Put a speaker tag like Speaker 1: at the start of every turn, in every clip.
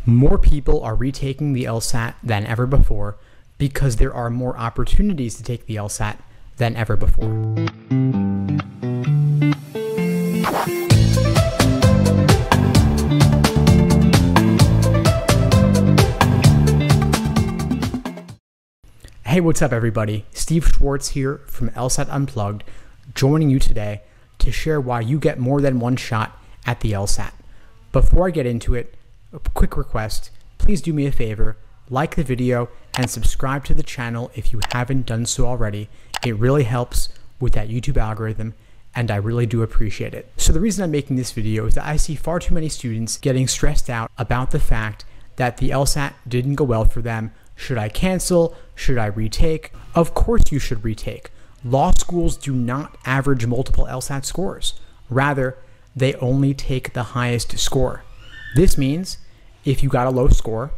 Speaker 1: More people are retaking the LSAT than ever before because there are more opportunities to take the LSAT than ever before. Hey, what's up everybody? Steve Schwartz here from LSAT Unplugged, joining you today to share why you get more than one shot at the LSAT. Before I get into it, a quick request, please do me a favor, like the video and subscribe to the channel if you haven't done so already. It really helps with that YouTube algorithm and I really do appreciate it. So the reason I'm making this video is that I see far too many students getting stressed out about the fact that the LSAT didn't go well for them. Should I cancel? Should I retake? Of course you should retake. Law schools do not average multiple LSAT scores. Rather, they only take the highest score. This means if you got a low score,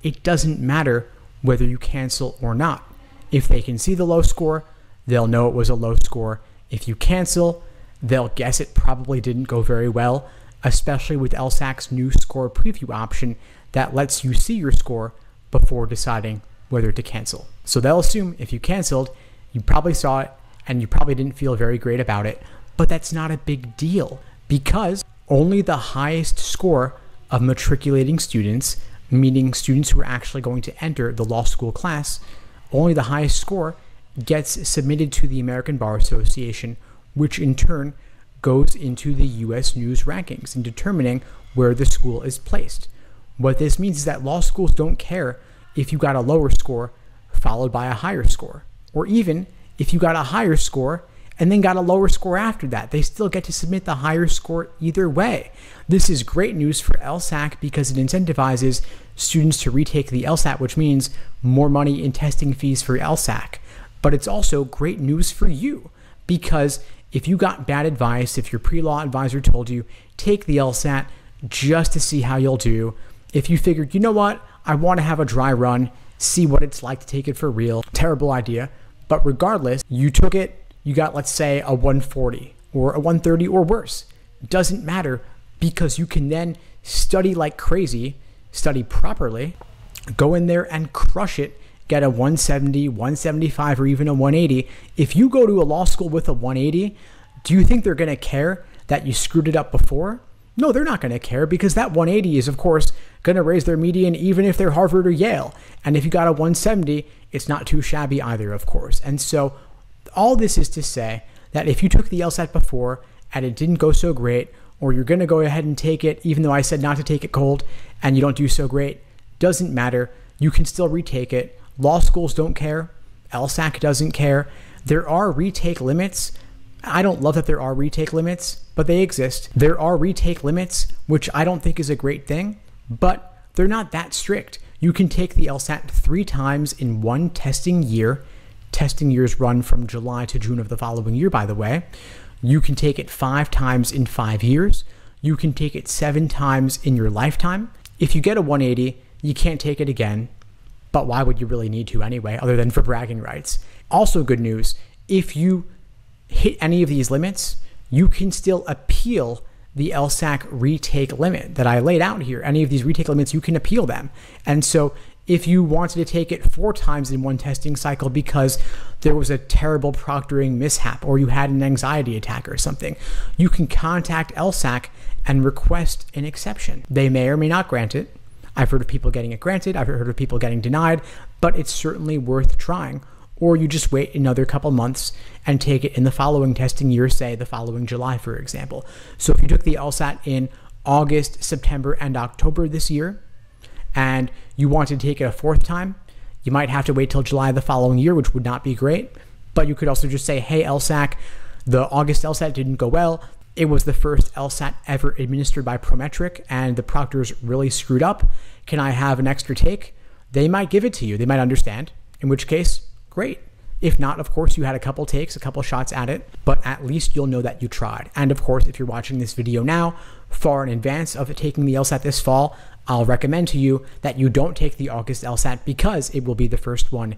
Speaker 1: it doesn't matter whether you cancel or not. If they can see the low score, they'll know it was a low score. If you cancel, they'll guess it probably didn't go very well, especially with LSAC's new score preview option that lets you see your score before deciding whether to cancel. So they'll assume if you canceled, you probably saw it and you probably didn't feel very great about it, but that's not a big deal because only the highest score of matriculating students, meaning students who are actually going to enter the law school class, only the highest score gets submitted to the American Bar Association, which in turn goes into the US News rankings in determining where the school is placed. What this means is that law schools don't care if you got a lower score followed by a higher score, or even if you got a higher score and then got a lower score after that. They still get to submit the higher score either way. This is great news for LSAC because it incentivizes students to retake the LSAT, which means more money in testing fees for LSAC. But it's also great news for you because if you got bad advice, if your pre-law advisor told you, take the LSAT just to see how you'll do, if you figured, you know what, I want to have a dry run, see what it's like to take it for real, terrible idea. But regardless, you took it, you got, let's say, a 140 or a 130 or worse. Doesn't matter because you can then study like crazy, study properly, go in there and crush it, get a 170, 175, or even a 180. If you go to a law school with a 180, do you think they're going to care that you screwed it up before? No, they're not going to care because that 180 is, of course, going to raise their median even if they're Harvard or Yale. And if you got a 170, it's not too shabby either, of course. And so all this is to say that if you took the LSAT before and it didn't go so great, or you're going to go ahead and take it, even though I said not to take it cold, and you don't do so great, doesn't matter. You can still retake it. Law schools don't care. LSAC doesn't care. There are retake limits. I don't love that there are retake limits, but they exist. There are retake limits, which I don't think is a great thing, but they're not that strict. You can take the LSAT 3 times in one testing year. Testing years run from July to June of the following year, by the way. You can take it 5 times in 5 years. You can take it 7 times in your lifetime. If you get a 180, you can't take it again, but why would you really need to anyway, other than for bragging rights? Also good news, if you hit any of these limits, you can still appeal the LSAC retake limit that I laid out here. Any of these retake limits, you can appeal them. And so if you wanted to take it 4 times in one testing cycle because there was a terrible proctoring mishap or you had an anxiety attack or something, you can contact LSAC and request an exception. They may or may not grant it. I've heard of people getting it granted. I've heard of people getting denied, but it's certainly worth trying. Or you just wait another couple months and take it in the following testing year, say the following July, for example. So if you took the LSAT in August, September, and October this year, and you wanted to take it a 4th time, you might have to wait till July the following year, which would not be great. But you could also just say, hey, LSAC, the August LSAT didn't go well. It was the first LSAT ever administered by Prometric, and the proctors really screwed up. Can I have an extra take? They might give it to you. They might understand, in which case, great. If not, of course, you had a couple takes, a couple shots at it, but at least you'll know that you tried. And of course, if you're watching this video now, far in advance of taking the LSAT this fall, I'll recommend to you that you don't take the August LSAT because it will be the first one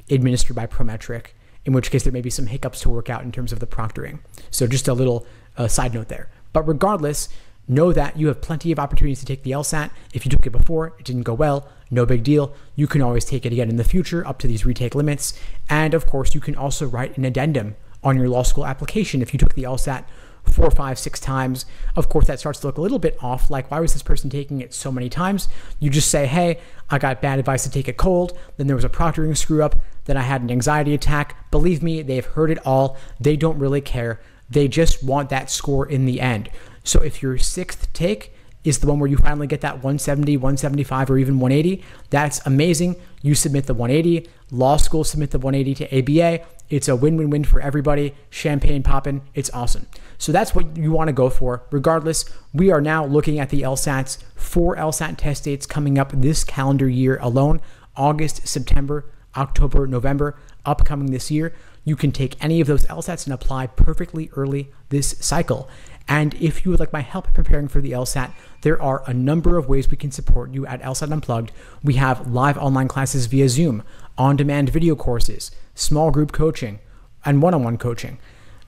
Speaker 1: administered by Prometric, in which case there may be some hiccups to work out in terms of the proctoring. So just a little side note there. But regardless, know that you have plenty of opportunities to take the LSAT. If you took it before, it didn't go well, no big deal. You can always take it again in the future up to these retake limits. And of course, you can also write an addendum on your law school application if you took the LSAT 4, 5, 6 times. Of course, that starts to look a little bit off, like why was this person taking it so many times? You just say, hey, I got bad advice to take it cold, then there was a proctoring screw up, then I had an anxiety attack. Believe me, they've heard it all. They don't really care. They just want that score in the end. So if your 6th take is the one where you finally get that 170, 175, or even 180, that's amazing. You submit the 180, law school submit the 180 to ABA. It's a win-win-win for everybody. Champagne popping. It's awesome. So that's what you want to go for. Regardless, we are now looking at the LSATs. 4 LSAT test dates coming up this calendar year alone. August, September, October, November, upcoming this year. You can take any of those LSATs and apply perfectly early this cycle. And if you would like my help preparing for the LSAT, there are a number of ways we can support you at LSAT Unplugged. We have live online classes via Zoom, on-demand video courses, small group coaching, and one-on-one coaching.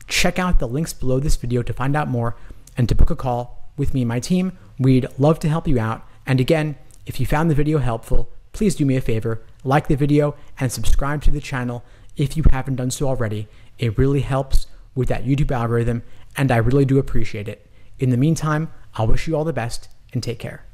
Speaker 1: Check out the links below this video to find out more and to book a call with me and my team. We'd love to help you out. And again, if you found the video helpful, please do me a favor, like the video and subscribe to the channel if you haven't done so already. It really helps with that YouTube algorithm, and I really do appreciate it. In the meantime, I'll wish you all the best and take care.